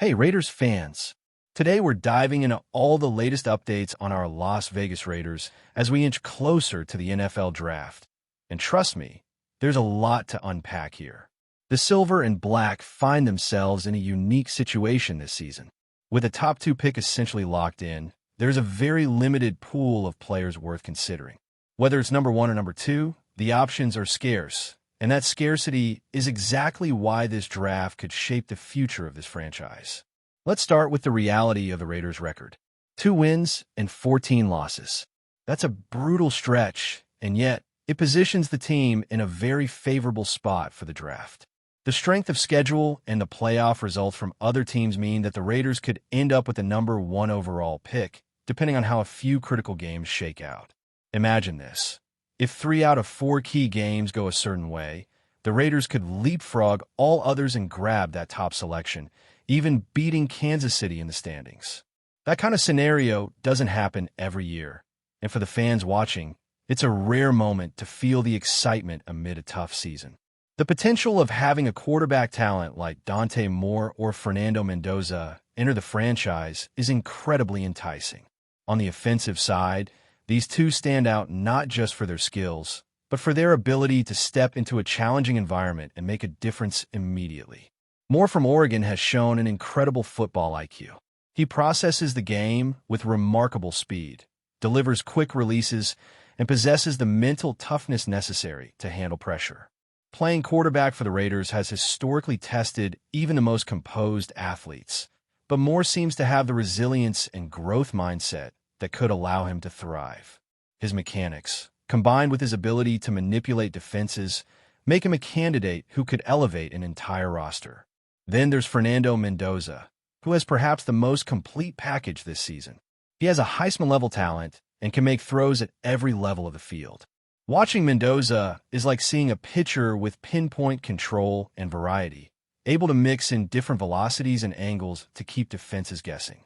Hey, Raiders fans! Today we're diving into all the latest updates on our Las Vegas Raiders as we inch closer to the NFL Draft. And trust me, there's a lot to unpack here. The Silver and Black find themselves in a unique situation this season. With a top 2 pick essentially locked in, there's a very limited pool of players worth considering. Whether it's number 1 or number 2, the options are scarce, and that scarcity is exactly why this draft could shape the future of this franchise. Let's start with the reality of the Raiders' record. 2 wins and 14 losses. That's a brutal stretch, and yet it positions the team in a very favorable spot for the draft. The strength of schedule and the playoff results from other teams mean that the Raiders could end up with the number 1 overall pick, depending on how a few critical games shake out. Imagine this. If 3 out of 4 key games go a certain way, the Raiders could leapfrog all others and grab that top selection, even beating Kansas City in the standings. That kind of scenario doesn't happen every year, and for the fans watching, it's a rare moment to feel the excitement amid a tough season. The potential of having a quarterback talent like Dante Moore or Fernando Mendoza enter the franchise is incredibly enticing. On the offensive side, these two stand out not just for their skills, but for their ability to step into a challenging environment and make a difference immediately. Moore from Oregon has shown an incredible football IQ. He processes the game with remarkable speed, delivers quick releases, and possesses the mental toughness necessary to handle pressure. Playing quarterback for the Raiders has historically tested even the most composed athletes, but Moore seems to have the resilience and growth mindset that could allow him to thrive. His mechanics, combined with his ability to manipulate defenses, make him a candidate who could elevate an entire roster. Then there's Fernando Mendoza, who has perhaps the most complete package this season. He has a Heisman-level talent and can make throws at every level of the field. Watching Mendoza is like seeing a pitcher with pinpoint control and variety, able to mix in different velocities and angles to keep defenses guessing.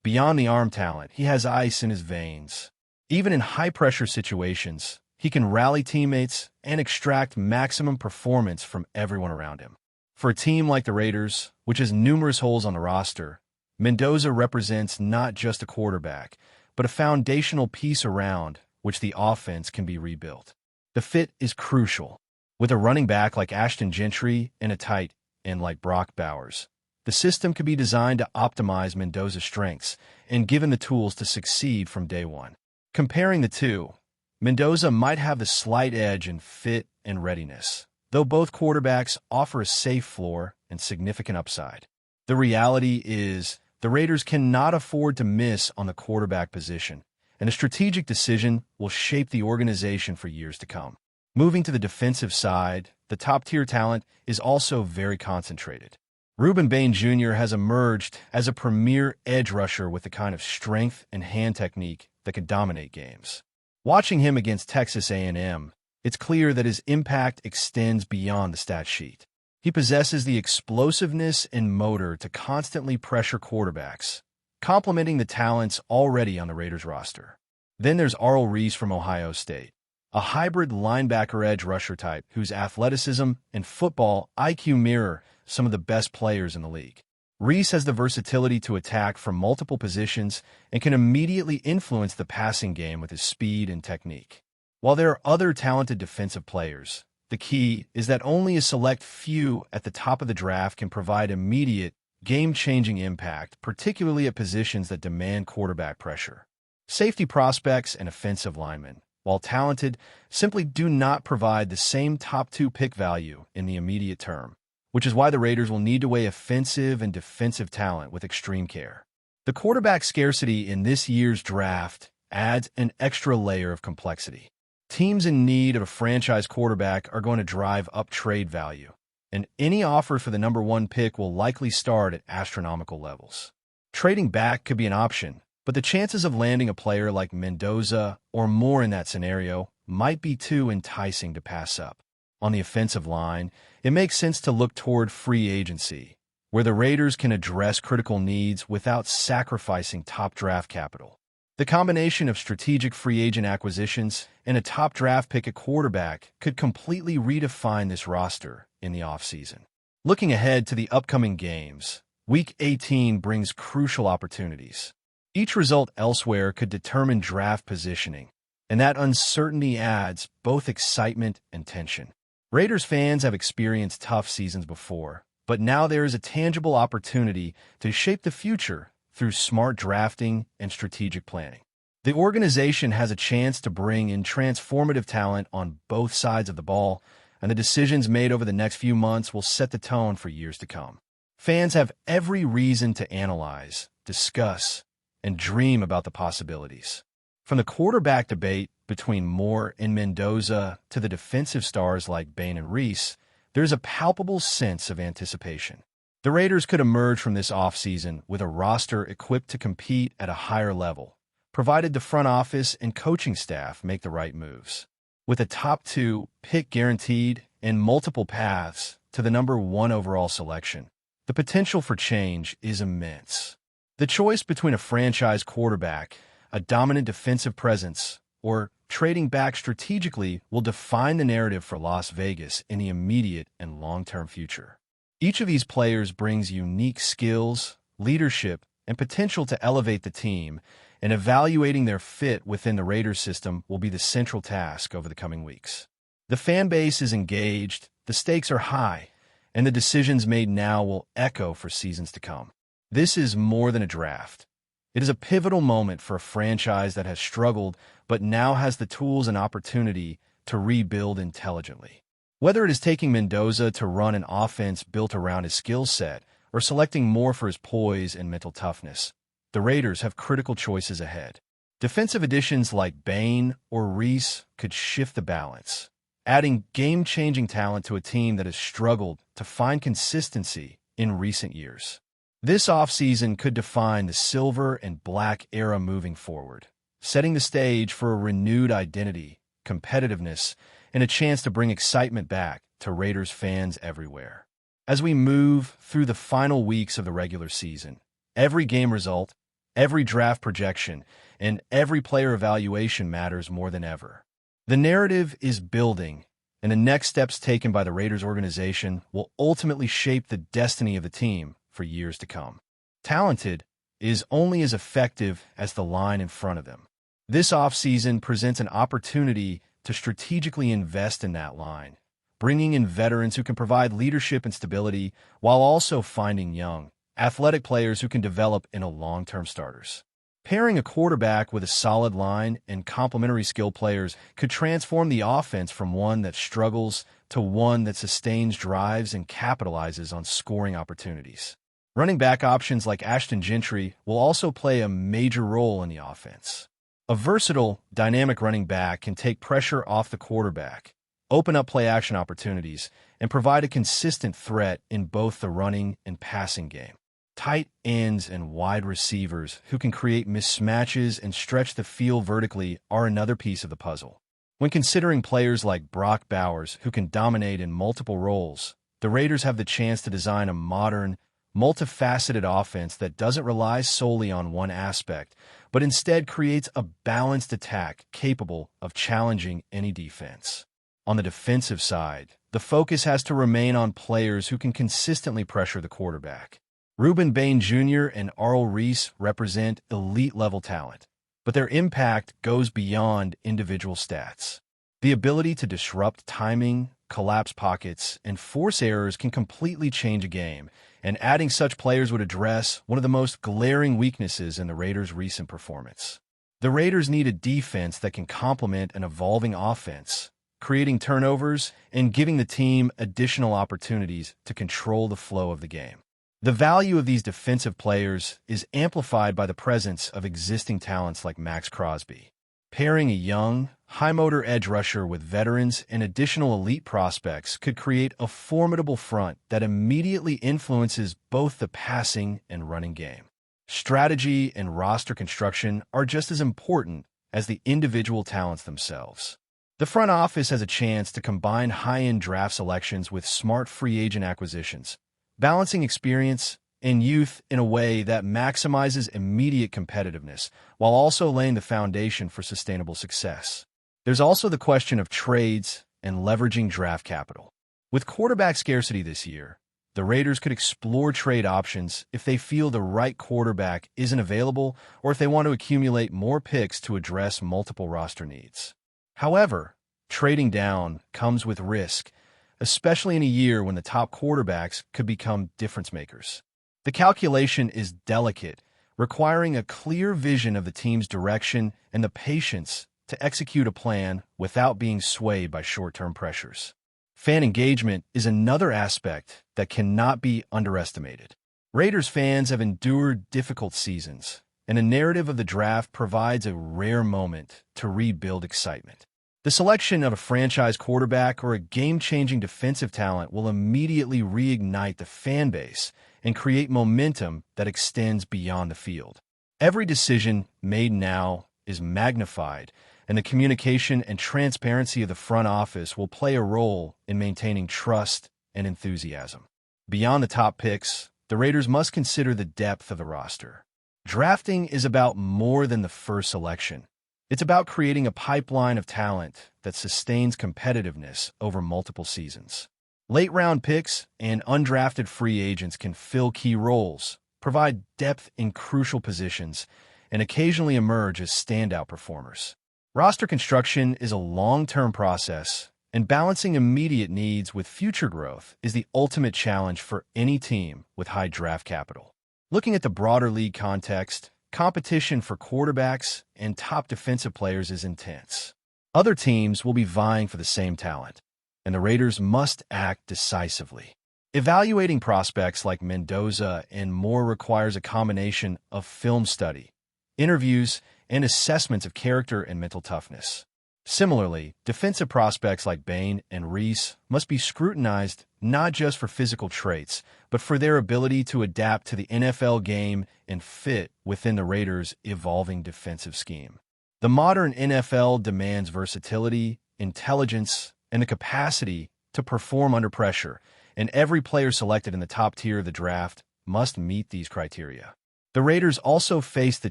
Beyond the arm talent, he has ice in his veins. Even in high-pressure situations, he can rally teammates and extract maximum performance from everyone around him. For a team like the Raiders, which has numerous holes on the roster, Mendoza represents not just a quarterback, but a foundational piece around which the offense can be rebuilt. The fit is crucial. With a running back like Ashton Gentry and a tight end like Brock Bowers, the system could be designed to optimize Mendoza's strengths and give him the tools to succeed from day one. Comparing the two, Mendoza might have the slight edge in fit and readiness, though both quarterbacks offer a safe floor and significant upside. The reality is the Raiders cannot afford to miss on the quarterback position, and a strategic decision will shape the organization for years to come. Moving to the defensive side, the top-tier talent is also very concentrated. Ruben Bain Jr. has emerged as a premier edge rusher with the kind of strength and hand technique that can dominate games. Watching him against Texas A&M, it's clear that his impact extends beyond the stat sheet. He possesses the explosiveness and motor to constantly pressure quarterbacks, complementing the talents already on the Raiders roster. Then there's Arl Reese from Ohio State, a hybrid linebacker edge rusher type whose athleticism and football IQ mirror some of the best players in the league. Reese has the versatility to attack from multiple positions and can immediately influence the passing game with his speed and technique. While there are other talented defensive players, the key is that only a select few at the top of the draft can provide immediate, game-changing impact, particularly at positions that demand quarterback pressure. Safety prospects and offensive linemen, while talented, simply do not provide the same top 2 pick value in the immediate term, which is why the Raiders will need to weigh offensive and defensive talent with extreme care. The quarterback scarcity in this year's draft adds an extra layer of complexity. Teams in need of a franchise quarterback are going to drive up trade value, and any offer for the number 1 pick will likely start at astronomical levels. Trading back could be an option, but the chances of landing a player like Mendoza or Moore in that scenario might be too enticing to pass up. On the offensive line, it makes sense to look toward free agency, where the Raiders can address critical needs without sacrificing top draft capital. The combination of strategic free agent acquisitions and a top draft pick at quarterback could completely redefine this roster in the offseason. Looking ahead to the upcoming games, Week 18 brings crucial opportunities. Each result elsewhere could determine draft positioning, and that uncertainty adds both excitement and tension. Raiders fans have experienced tough seasons before, but now there is a tangible opportunity to shape the future through smart drafting and strategic planning. The organization has a chance to bring in transformative talent on both sides of the ball, and the decisions made over the next few months will set the tone for years to come. Fans have every reason to analyze, discuss, and dream about the possibilities. From the quarterback debate between Moore and Mendoza to the defensive stars like Bain and Reese, there's a palpable sense of anticipation. The Raiders could emerge from this offseason with a roster equipped to compete at a higher level, provided the front office and coaching staff make the right moves. With a top 2 pick guaranteed and multiple paths to the number 1 overall selection, the potential for change is immense. The choice between a franchise quarterback, a dominant defensive presence, or trading back strategically will define the narrative for Las Vegas in the immediate and long-term future. Each of these players brings unique skills, leadership, and potential to elevate the team, and evaluating their fit within the Raiders system will be the central task over the coming weeks. The fan base is engaged, the stakes are high, and the decisions made now will echo for seasons to come. This is more than a draft. It is a pivotal moment for a franchise that has struggled but now has the tools and opportunity to rebuild intelligently. Whether it is taking Mendoza to run an offense built around his skill set or selecting Moore for his poise and mental toughness, the Raiders have critical choices ahead. Defensive additions like Bain or Reese could shift the balance, adding game-changing talent to a team that has struggled to find consistency in recent years. This offseason could define the silver and black era moving forward, setting the stage for a renewed identity, competitiveness, and a chance to bring excitement back to Raiders fans everywhere. As we move through the final weeks of the regular season, every game result, every draft projection, and every player evaluation matters more than ever. The narrative is building, and the next steps taken by the Raiders organization will ultimately shape the destiny of the team for years to come. Talented is only as effective as the line in front of them. This offseason presents an opportunity to strategically invest in that line, bringing in veterans who can provide leadership and stability while also finding young, athletic players who can develop into long-term starters. Pairing a quarterback with a solid line and complementary skill players could transform the offense from one that struggles to one that sustains drives and capitalizes on scoring opportunities. Running back options like Ashton Gentry will also play a major role in the offense. A versatile, dynamic running back can take pressure off the quarterback, open up play-action opportunities, and provide a consistent threat in both the running and passing game. Tight ends and wide receivers who can create mismatches and stretch the field vertically are another piece of the puzzle. When considering players like Brock Bowers who can dominate in multiple roles, the Raiders have the chance to design a modern, multifaceted offense that doesn't rely solely on one aspect, but instead creates a balanced attack capable of challenging any defense. On the defensive side, the focus has to remain on players who can consistently pressure the quarterback. Ruben Bain Jr. and Arl Reese represent elite-level talent, but their impact goes beyond individual stats. The ability to disrupt timing, collapse pockets, and force errors can completely change a game, and adding such players would address one of the most glaring weaknesses in the Raiders' recent performance. The Raiders need a defense that can complement an evolving offense, creating turnovers and giving the team additional opportunities to control the flow of the game. The value of these defensive players is amplified by the presence of existing talents like Max Crosby. Pairing a young, high-motor edge rusher with veterans and additional elite prospects could create a formidable front that immediately influences both the passing and running game. Strategy and roster construction are just as important as the individual talents themselves. The front office has a chance to combine high-end draft selections with smart free agent acquisitions, balancing experience and youth in a way that maximizes immediate competitiveness while also laying the foundation for sustainable success. There's also the question of trades and leveraging draft capital. With quarterback scarcity this year, the Raiders could explore trade options if they feel the right quarterback isn't available or if they want to accumulate more picks to address multiple roster needs. However, trading down comes with risk, especially in a year when the top quarterbacks could become difference makers. The calculation is delicate, requiring a clear vision of the team's direction and the patience to execute a plan without being swayed by short-term pressures. Fan engagement is another aspect that cannot be underestimated. Raiders fans have endured difficult seasons, and a narrative of the draft provides a rare moment to rebuild excitement. The selection of a franchise quarterback or a game-changing defensive talent will immediately reignite the fan base and create momentum that extends beyond the field. Every decision made now is magnified, and the communication and transparency of the front office will play a role in maintaining trust and enthusiasm. Beyond the top picks, the Raiders must consider the depth of the roster. Drafting is about more than the first selection. It's about creating a pipeline of talent that sustains competitiveness over multiple seasons. Late-round picks and undrafted free agents can fill key roles, provide depth in crucial positions, and occasionally emerge as standout performers. Roster construction is a long-term process, and balancing immediate needs with future growth is the ultimate challenge for any team with high draft capital. Looking at the broader league context, competition for quarterbacks and top defensive players is intense. Other teams will be vying for the same talent, and the Raiders must act decisively. Evaluating prospects like Mendoza and Moore requires a combination of film study, interviews, and assessments of character and mental toughness. Similarly, defensive prospects like Bain and Reese must be scrutinized not just for physical traits, but for their ability to adapt to the NFL game and fit within the Raiders' evolving defensive scheme. The modern NFL demands versatility, intelligence, and the capacity to perform under pressure, and every player selected in the top tier of the draft must meet these criteria. The Raiders also face the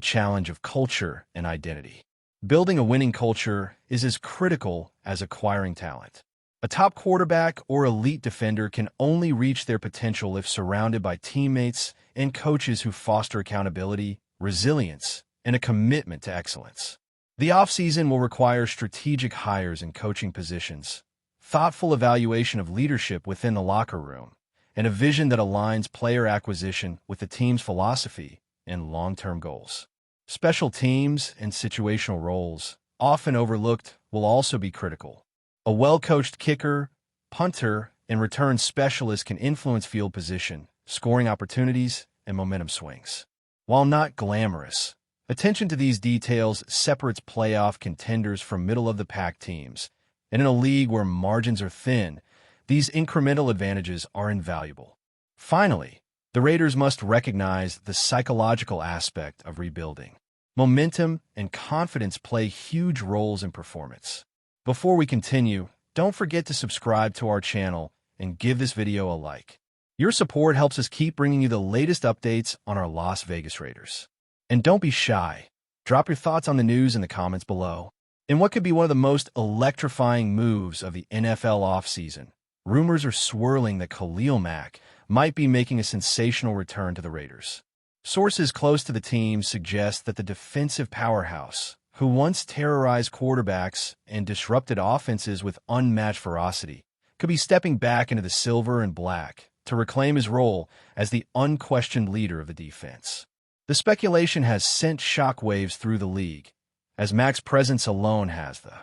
challenge of culture and identity. Building a winning culture is as critical as acquiring talent. A top quarterback or elite defender can only reach their potential if surrounded by teammates and coaches who foster accountability, resilience, and a commitment to excellence. The offseason will require strategic hires in coaching positions, thoughtful evaluation of leadership within the locker room, and a vision that aligns player acquisition with the team's philosophy and long-term goals. Special teams and situational roles, often overlooked, will also be critical. A well-coached kicker, punter, and return specialist can influence field position, scoring opportunities, and momentum swings. While not glamorous, attention to these details separates playoff contenders from middle-of-the-pack teams, and in a league where margins are thin, these incremental advantages are invaluable. Finally, the Raiders must recognize the psychological aspect of rebuilding. Momentum and confidence play huge roles in performance. Before we continue, don't forget to subscribe to our channel and give this video a like. Your support helps us keep bringing you the latest updates on our Las Vegas Raiders. And don't be shy. Drop your thoughts on the news in the comments below. In what could be one of the most electrifying moves of the NFL offseason, rumors are swirling that KHALIL Mack might be making a sensational return to the Raiders. Sources close to the team suggest that the defensive powerhouse, who once terrorized quarterbacks and disrupted offenses with unmatched ferocity, could be stepping back into the silver and black to reclaim his role as the unquestioned leader of the defense. The speculation has sent shockwaves through the league, as Mack's presence alone has the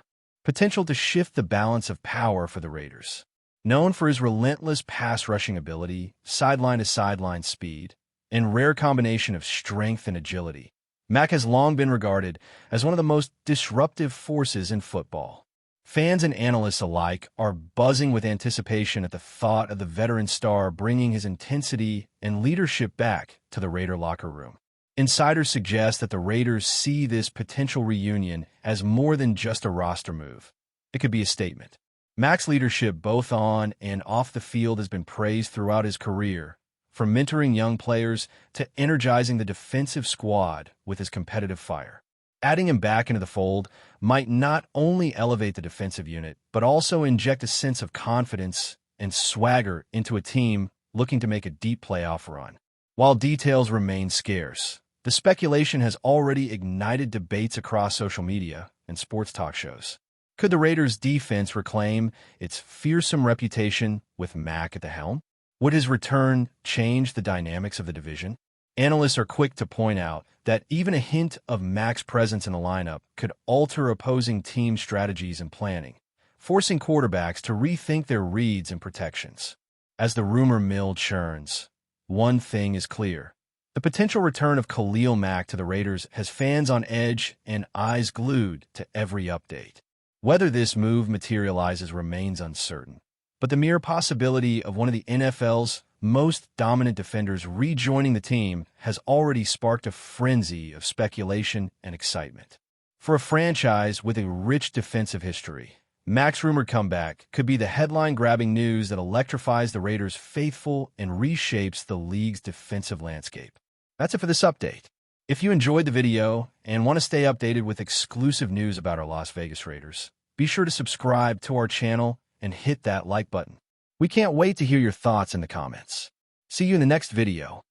potential to shift the balance of power for the Raiders. Known for his relentless pass-rushing ability, sideline-to-sideline speed, and rare combination of strength and agility, Mack has long been regarded as one of the most disruptive forces in football. Fans and analysts alike are buzzing with anticipation at the thought of the veteran star bringing his intensity and leadership back to the Raider locker room. Insiders suggest that the Raiders see this potential reunion as more than just a roster move. It could be a statement. Mack's leadership both on and off the field has been praised throughout his career, from mentoring young players to energizing the defensive squad with his competitive fire. Adding him back into the fold might not only elevate the defensive unit, but also inject a sense of confidence and swagger into a team looking to make a deep playoff run. While details remain scarce, the speculation has already ignited debates across social media and sports talk shows. Could the Raiders' defense reclaim its fearsome reputation with Mack at the helm? Would his return change the dynamics of the division? Analysts are quick to point out that even a hint of Mack's presence in the lineup could alter opposing team strategies and planning, forcing quarterbacks to rethink their reads and protections. As the rumor mill churns, one thing is clear. The potential return of KHALIL Mack to the Raiders has fans on edge and eyes glued to every update. Whether this move materializes remains uncertain, but the mere possibility of one of the NFL's most dominant defenders rejoining the team has already sparked a frenzy of speculation and excitement. For a franchise with a rich defensive history, Mack's rumored comeback could be the headline-grabbing news that electrifies the Raiders' faithful and reshapes the league's defensive landscape. That's it for this update. If you enjoyed the video and want to stay updated with exclusive news about our Las Vegas Raiders, be sure to subscribe to our channel and hit that like button. We can't wait to hear your thoughts in the comments. See you in the next video.